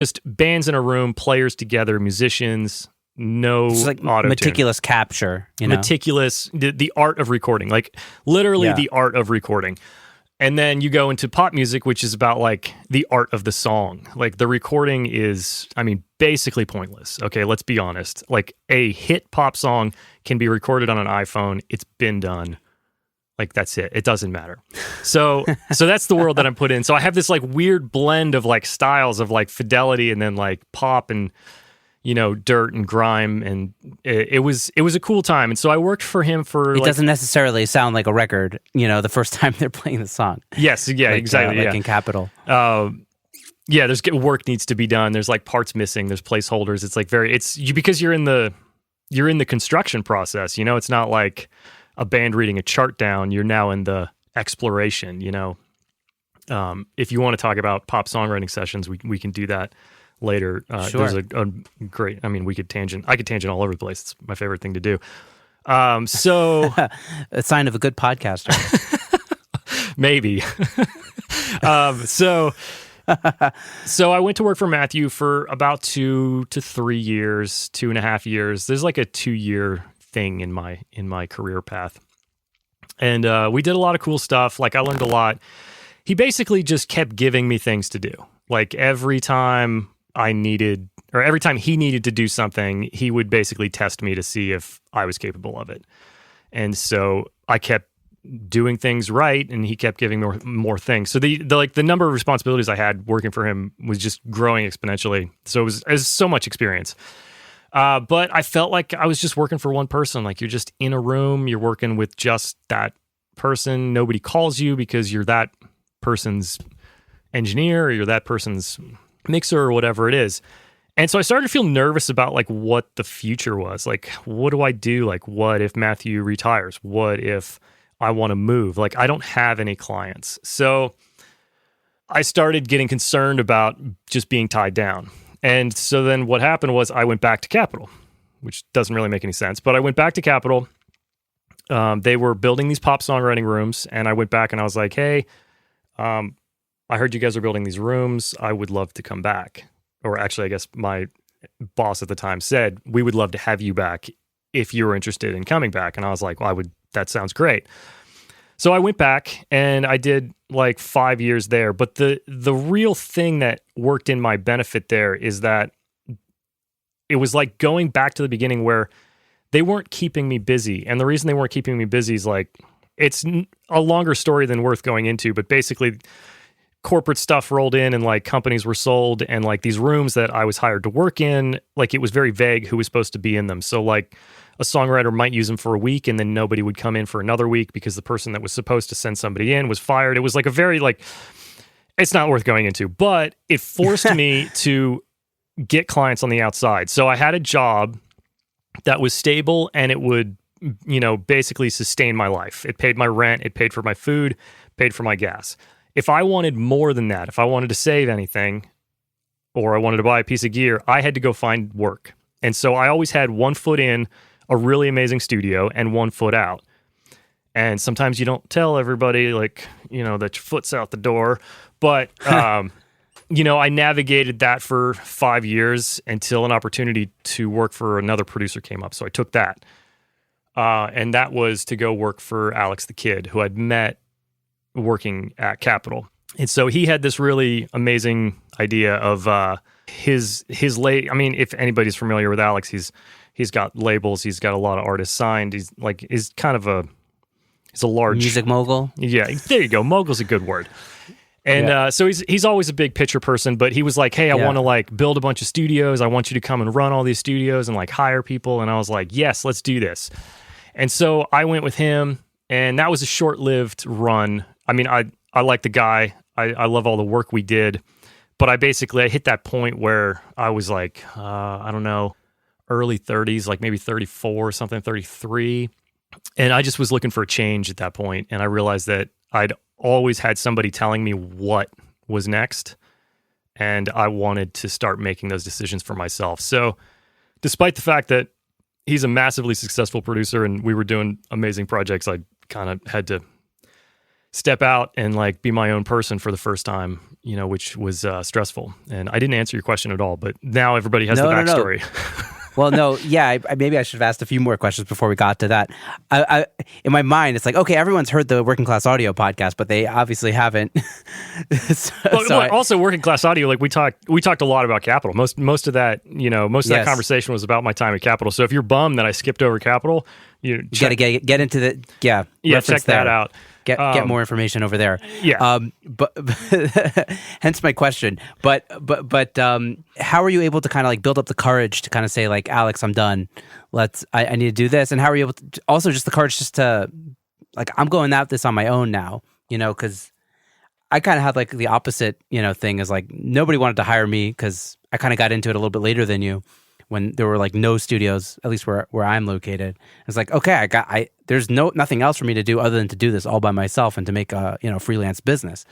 Just bands in a room, players together, musicians, no It's like auto-tune. meticulous capture, Meticulous, the art of recording, like literally the art of recording. And then you go into pop music, which is about like the art of the song. Like the recording is, basically pointless. Okay, let's be honest. Like a hit pop song can be recorded on an iPhone. It's been done. Like that's it. It doesn't matter. So that's the world that I'm put in. So I have this like weird blend of like styles of like fidelity and then like pop and dirt and grime, and it was a cool time. And so I worked for him for. It doesn't necessarily sound like a record, the first time they're playing the song. Yes, yeah, exactly. Like in Capitol. There's work needs to be done. There's like parts missing. There's placeholders. It's like because you're in the construction process. It's not like a band reading a chart down. You're now in the exploration. If you want to talk about pop songwriting sessions, we can do that later. Sure. There's a great, I could tangent all over the place. It's my favorite thing to do. So a sign of a good podcaster. Maybe. So I went to work for Matthew for about 2 to 3 years, 2.5 years. There's like a 2-year thing in my career path. And we did a lot of cool stuff. Like I learned a lot. He basically just kept giving me things to do. Like every time he needed to do something, he would basically test me to see if I was capable of it. And so I kept doing things right, and he kept giving me more things. So the number of responsibilities I had working for him was just growing exponentially. So it was so much experience. But I felt like I was just working for one person. Like you're just in a room, you're working with just that person. Nobody calls you because you're that person's engineer or you're that person's mixer or whatever it is. And so I started to feel nervous about like what the future was. Like, what do I do? Like, what if Matthew retires? What if I want to move? Like, I don't have any clients. So I started getting concerned about just being tied down. And so then what happened was I went back to Capitol, which doesn't really make any sense. But I went back to Capitol. They were building these pop songwriting rooms. And I went back and I was like, hey, I heard you guys are building these rooms. I would love to come back. Or actually, I guess my boss at the time said, we would love to have you back if you were interested in coming back. And I was like, well, that sounds great. So I went back and I did like 5 years there. But the real thing that worked in my benefit there is that it was like going back to the beginning where they weren't keeping me busy. And the reason they weren't keeping me busy is like, it's a longer story than worth going into, but basically corporate stuff rolled in and like companies were sold, and like these rooms that I was hired to work in, like it was very vague who was supposed to be in them. So like a songwriter might use them for a week and then nobody would come in for another week because the person that was supposed to send somebody in was fired. It was like a very like, it's not worth going into, but it forced me to get clients on the outside. So I had a job that was stable and it would, basically sustain my life. It paid my rent, it paid for my food, paid for my gas. If I wanted more than that, if I wanted to save anything or I wanted to buy a piece of gear, I had to go find work. And so I always had 1 foot in a really amazing studio and 1 foot out. And sometimes you don't tell everybody like, that your foot's out the door. But, I navigated that for 5 years until an opportunity to work for another producer came up. So I took that. And that was to go work for Alex the Kid, who I'd met working at Capitol. And so he had this really amazing idea of his if anybody's familiar with Alex, he's got labels, he's got a lot of artists signed. He's a large music mogul. Yeah, there you go. Mogul's a good word. And so he's always a big picture person, but he was like, hey, I want to like build a bunch of studios. I want you to come and run all these studios and like hire people. And I was like, yes, let's do this. And so I went with him, and that was a short-lived run. I mean, I like the guy. I love all the work we did, but I hit that point where I was like, I don't know, early 30s, like maybe 34 or something, 33. And I just was looking for a change at that point. And I realized that I'd always had somebody telling me what was next. And I wanted to start making those decisions for myself. So despite the fact that he's a massively successful producer and we were doing amazing projects, I kind of had to step out and like be my own person for the first time, which was stressful. And I didn't answer your question at all, but now everybody has the backstory. No. Well, no, yeah, maybe I should have asked a few more questions before we got to that. I in my mind, it's like, okay, everyone's heard the Working Class Audio podcast, but they obviously haven't. Also, Working Class Audio, like we talked a lot about Capital. Most of that, that conversation was about my time at Capital. So if you're bummed that I skipped over Capital, you got to get into the check that out. Get more information over there. Yeah. But hence my question. But how are you able to kind of like build up the courage to kind of say like, Alex, I'm done. I need to do this. And how are you able to also just the courage just to like, I'm going at this on my own now, because I kind of had like the opposite, thing is like nobody wanted to hire me because I kind of got into it a little bit later than you, when there were like no studios, at least where I'm located. It's like, okay, there's nothing else for me to do other than to do this all by myself and to make a freelance business.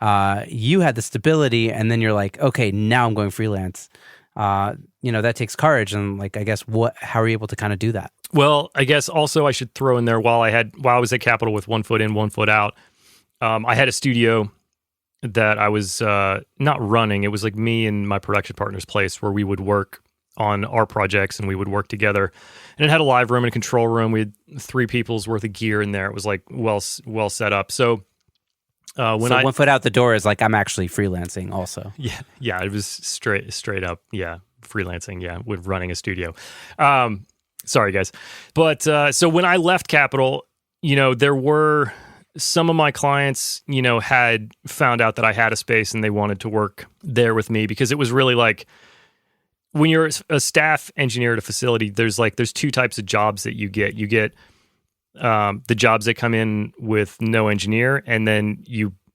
You had the stability, and then you're like, okay, now I'm going freelance. That takes courage, and like, I guess how are you able to kind of do that? Well, I guess also I should throw in there while I was at Capital with 1 foot in, 1 foot out. I had a studio that I was not running. It was like me and my production partner's place where we would work on our projects and we would work together. And it had a live room and a control room. We had 3 people's worth of gear in there. It was like well set up. So when 1 foot out the door is like, I'm actually freelancing also. Yeah, it was straight up. Yeah. Freelancing. Yeah. With running a studio. Sorry guys. But so when I left Capital, there were some of my clients, had found out that I had a space and they wanted to work there with me, because it was really like, when you're a staff engineer at a facility, there's 2 types of jobs that you get. You get the jobs that come in with no engineer, and then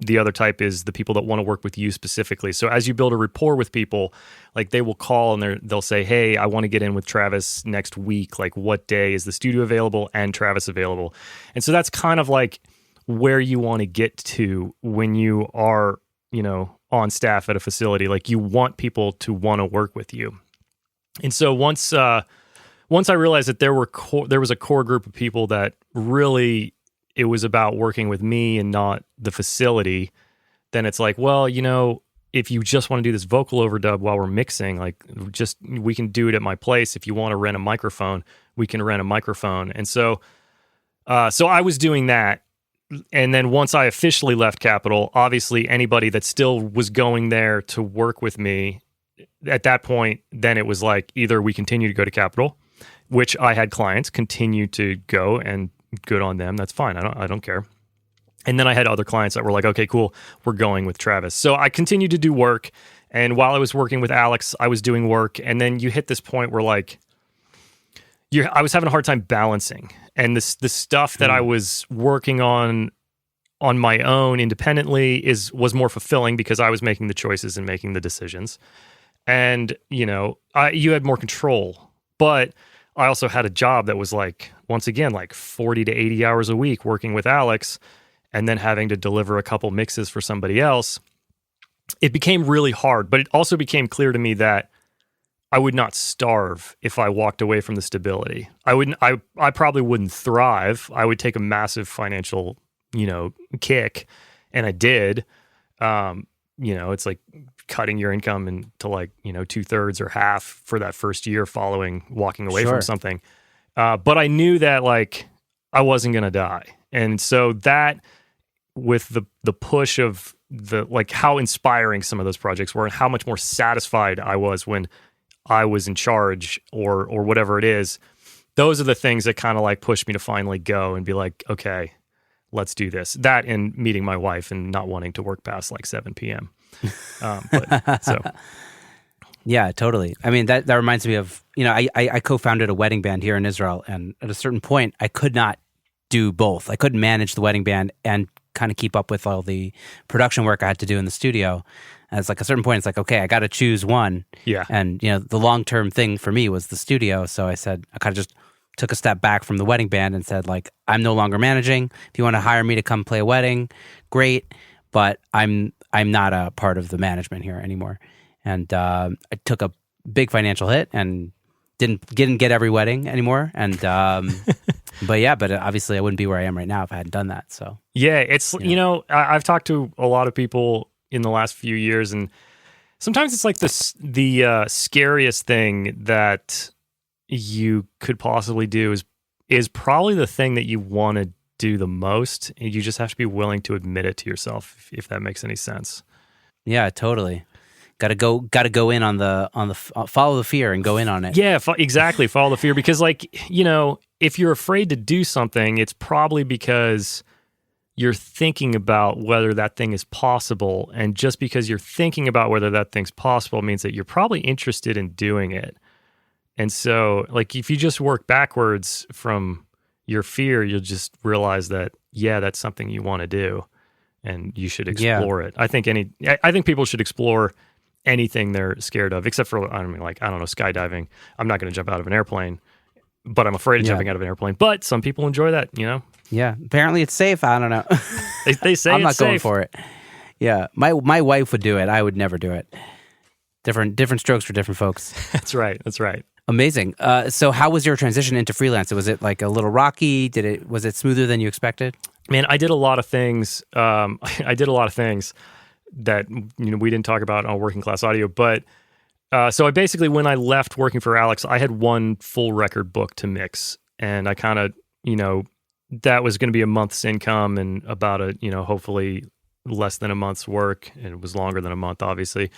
the other type is the people that want to work with you specifically. So as you build a rapport with people, like they will call and they'll say, hey, I want to get in with Travis next week. Like, what day is the studio available and Travis available? And so that's kind of like where you want to get to when you are, on staff at a facility. Like, you want people to want to work with you. And so once I realized that there was a core group of people that really it was about working with me and not the facility, then it's like, well, if you just want to do this vocal overdub while we're mixing, like we can do it at my place. If you want to rent a microphone, we can rent a microphone. And so I was doing that. And then once I officially left Capital, obviously anybody that still was going there to work with me at that point, then it was like either we continue to go to Capital, which I had clients continue to go, and good on them. That's fine. I don't care. And then I had other clients that were like, okay, cool, we're going with Travis. So I continued to do work. And while I was working with Alex, I was doing work. And then you hit this point where like, I was having a hard time balancing. And the stuff that I was working on my own independently was more fulfilling because I was making the choices and making the decisions. And, you had more control. But I also had a job that was like, once again, like 40 to 80 hours a week working with Alex, and then having to deliver a couple mixes for somebody else. It became really hard, but it also became clear to me that I would not starve if I walked away from the stability. I probably wouldn't thrive. I would take a massive financial, kick, and I did. It's like cutting your income into like, 2/3 or half for that first year following walking away from something. But I knew that like I wasn't going to die. And so that, with the push of the, like, how inspiring some of those projects were and how much more satisfied I was when I was in charge or whatever it is, those are the things that kind of like pushed me to finally go and be like, okay, let's do this. That and meeting my wife and not wanting to work past like 7 p.m. Yeah, totally. I mean, that reminds me of, I co-founded a wedding band here in Israel, and at a certain point, I could not do both. I couldn't manage the wedding band and kind of keep up with all the production work I had to do in the studio. And it's like a certain point, it's like, okay, I got to choose one. Yeah. And, the long-term thing for me was the studio. So I said, I kind of just took a step back from the wedding band and said, like, I'm no longer managing. If you want to hire me to come play a wedding, great. But I'm not a part of the management here anymore. And I took a big financial hit and didn't get every wedding anymore. And But obviously I wouldn't be where I am right now if I hadn't done that. So Yeah, it's, I've talked to a lot of people in the last few years, and sometimes it's like the scariest thing that you could possibly do is probably the thing that you want to do the most. And you just have to be willing to admit it to yourself, if that makes any sense. yeah, totally. Got to go in on the follow the fear and go in on it. Yeah, exactly. Follow the fear, because if you're afraid to do something, it's probably because you're thinking about whether that thing is possible. And just because you're thinking about whether that thing's possible means that you're probably interested in doing it. And so, like, if you just work backwards from your fear, you'll just realize that, yeah, that's something you want to do, and you should explore it. I think people should explore anything they're scared of, except for, skydiving. I'm not going to jump out of an airplane, but I'm afraid of jumping out of an airplane. But some people enjoy that, Yeah, apparently it's safe. I don't know. They say I'm it's not going safe. for it. Yeah, my wife would do it. I would never do it. Different strokes for different folks. That's right. Amazing. So how was your transition into freelance? Was it like a little rocky? Was it smoother than you expected? Man, I did a lot of things. I did a lot of things that we didn't talk about on Working Class Audio. But so I basically, when I left working for Alex, I had one full record book to mix, and I kind of that was going to be a month's income and about hopefully less than a month's work, and it was longer than a month, obviously.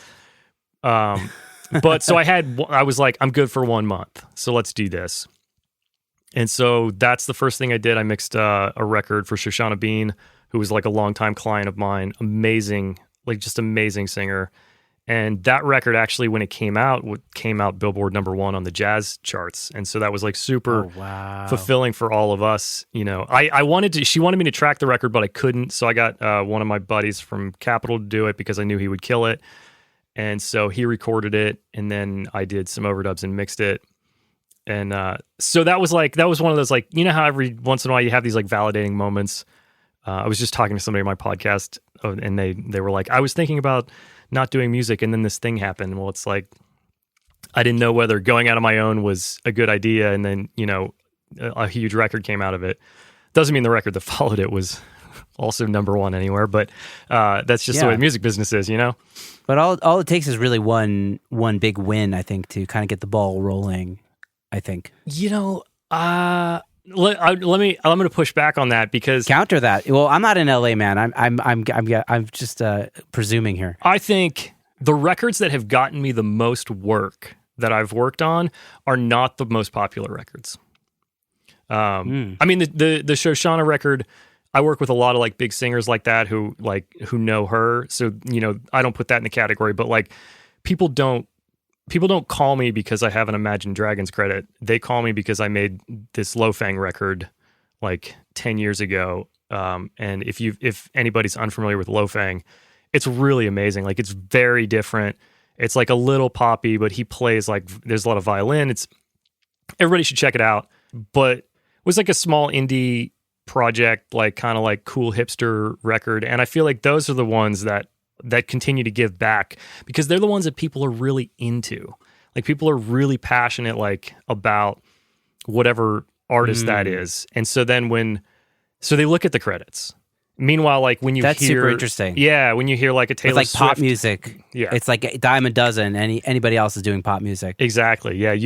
But so I was like, I'm good for 1 month, so let's do this. And so that's the first thing I did. I mixed a record for Shoshana Bean, who was like a longtime client of mine, amazing singer. And that record actually, when it came out Billboard #1 on the jazz charts. And so that was like super fulfilling for all of us. She wanted me to track the record, but I couldn't. So I got one of my buddies from Capitol to do it because I knew he would kill it. And so he recorded it, and then I did some overdubs and mixed it. And so that was one of those, like, how every once in a while you have these like validating moments. I was just talking to somebody on my podcast, and they were like, I was thinking about not doing music, and then this thing happened. Well, it's like, I didn't know whether going out on my own was a good idea, and then a huge record came out of it. Doesn't mean the record that followed it was also #1 anywhere, but that's just the way the music business is, But all it takes is really one big win, I think, to kind of get the ball rolling, I think. I'm going to push back on that, because counter that. Well, I'm not in LA, man. I'm just presuming here. I think the records that have gotten me the most work that I've worked on are not the most popular records. I mean, the Shoshana record, I work with a lot of like big singers like that who know her. So, I don't put that in the category, but like people don't call me because I have an Imagine Dragons credit. They call me because I made this Lo-Fang record like 10 years ago. And if anybody's unfamiliar with Lo-Fang, it's really amazing. Like, it's very different. It's like a little poppy, but he plays like, there's a lot of violin. Everybody should check it out. But it was like a small indie project, like kind of like cool hipster record. And I feel like those are the ones that continue to give back, because they're the ones that people are really into. Like, people are really passionate, like, about whatever artist that is. And so then so they look at the credits. Meanwhile, like, when you That's hear... super interesting. Yeah, when you hear like a Taylor Swift... It's like Swift, pop music. Yeah. It's like a dime a dozen. Anybody else is doing pop music. Exactly. Yeah,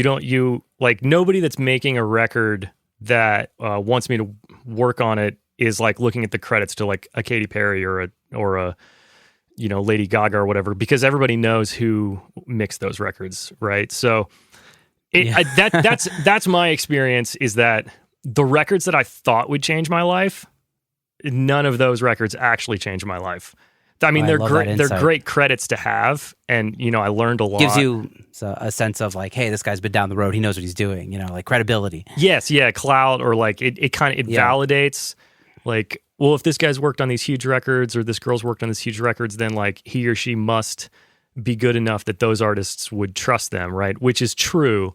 nobody that's making a record that wants me to work on it is like looking at the credits to like a Katy Perry or a Lady Gaga or whatever, because everybody knows who mixed those records, right? So that's my experience, is that the records that I thought would change my life, none of those records actually changed my life. I mean, they're great. They're great credits to have, and I learned a lot. Gives you a sense of like, hey, this guy's been down the road. He knows what he's doing. Like credibility. Yes, yeah, clout, or like it validates, like, well, if this guy's worked on these huge records, or this girl's worked on these huge records, then like he or she must be good enough that those artists would trust them, right? Which is true.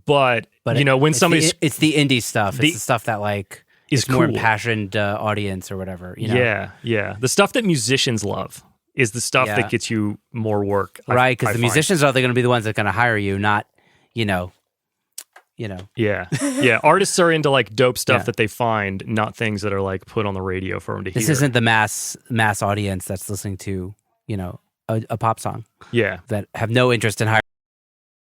But when somebody's... It's the indie stuff. It's the stuff that like... is it's more cool. Impassioned audience or whatever. Yeah. The stuff that musicians love is the stuff that gets you more work. Right, because the musicians are going to be the ones that are going to hire you, not, Yeah. Yeah. Artists are into like dope stuff Yeah. that they find, not things that are like put on the radio for them to hear. This isn't the mass audience that's listening to, a pop song Yeah. that have no interest in higher